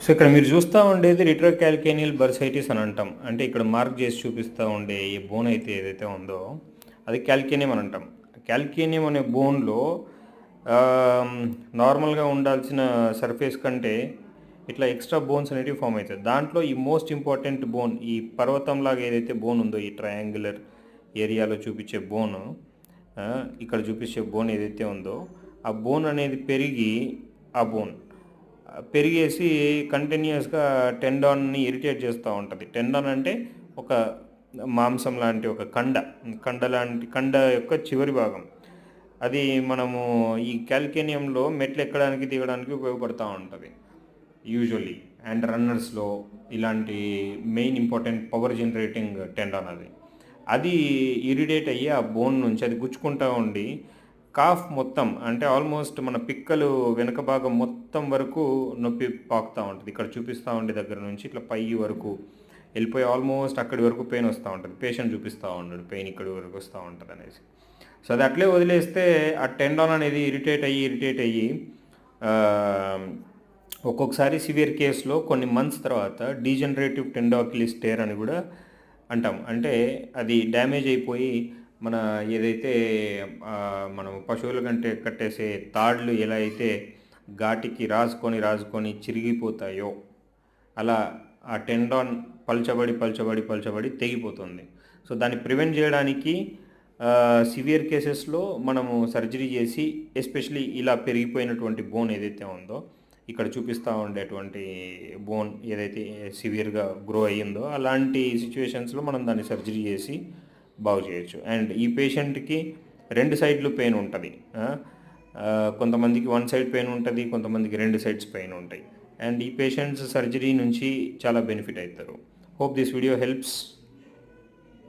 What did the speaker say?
So ఇక్కడ మీరు చూస్తూ ఉండేది రిట్రోకాల్కేనియల్ బర్సైటిస్ అని అంటాం. అంటే ఇక్కడ మార్క్ చేసి చూపిస్తూ ఉండే ఈ బోన్ అయితే ఏదైతే ఉందో అది క్యాల్కేనియం అని అంటాం. క్యాల్కేనియం అనే బోన్లో నార్మల్గా ఉండాల్సిన సర్ఫేస్ కంటే ఇట్లా ఎక్స్ట్రా బోన్స్ అనేటివి ఫామ్ అవుతాయి. దాంట్లో ఈ మోస్ట్ ఇంపార్టెంట్ బోన్, ఈ పర్వతంలాగా ఏదైతే బోన్ ఉందో, ఈ ట్రయాంగులర్ ఏరియాలో చూపించే బోను, ఇక్కడ చూపించే బోన్ ఏదైతే ఉందో ఆ బోన్ అనేది ఆ బోన్ పెరిగేసి కంటిన్యూస్గా టెండాన్ని ఇరిటేట్ చేస్తూ ఉంటుంది. టెండాన్ అంటే ఒక మాంసం లాంటి ఒక కండ యొక్క చివరి భాగం. అది మనము ఈ క్యాల్కేనియంలో మెట్లు ఎక్కడానికి దిగడానికి ఉపయోగపడుతూ ఉంటుంది యూజువల్లీ. అండ్ రన్నర్స్లో ఇలాంటి main important power generating tendon అది ఇరిటేట్ అయ్యి ఆ బోన్ నుంచి అది గుచ్చుకుంటూ ఉండి కాఫ్ మొత్తం, అంటే ఆల్మోస్ట్ మన పిక్కలు వెనక భాగం మొత్తం వరకు నొప్పి పాకుతూ ఉంటుంది. ఇక్కడ చూపిస్తూ ఉండే దగ్గర నుంచి ఇట్లా పై వరకు వెళ్ళిపోయి ఆల్మోస్ట్ అక్కడి వరకు పెయిన్ వస్తూ ఉంటుంది. పేషెంట్ చూపిస్తూ ఉంటాడు పెయిన్ ఇక్కడి వరకు వస్తూ ఉంటుంది అనేసి. సో అది అట్లే వదిలేస్తే ఆ టెండాన్ అనేది ఇరిటేట్ అయ్యి ఒక్కొక్కసారి సివియర్ కేసులో కొన్ని మంత్స్ తర్వాత డీజనరేటివ్ టెండాకిలిస్ టేర్ అని కూడా అంటాం. అంటే అది డ్యామేజ్ అయిపోయి మన ఏదైతే మనం పశువుల కంటే కట్టేసే తాళ్ళు ఎలా అయితే ఘాటికి రాసుకొని చిరిగిపోతాయో అలా ఆ టెండాన్ పల్చబడి తెగిపోతుంది. సో దాన్ని ప్రివెంట్ చేయడానికి సివియర్ కేసెస్లో మనము సర్జరీ చేసి, ఎస్పెషలీ ఇలా పెరిగిపోయినటువంటి బోన్ ఏదైతే ఉందో, ఇక్కడ చూపిస్తూ ఉండేటువంటి బోన్ ఏదైతే సివియర్గా గ్రో అయ్యిందో అలాంటి సిచ్యువేషన్స్లో మనం దాన్ని సర్జరీ చేసి బాగు చేయొచ్చు. అండ్ ఈ పేషెంట్కి 2 సైడ్లు పెయిన్ ఉంటుంది. కొంతమందికి 1 సైడ్ పెయిన్ ఉంటుంది, కొంతమందికి 2 సైడ్స్ పెయిన్ ఉంటాయి. అండ్ ఈ పేషెంట్స్ సర్జరీ నుంచి చాలా బెనిఫిట్ అవుతారు. Hope this video helps.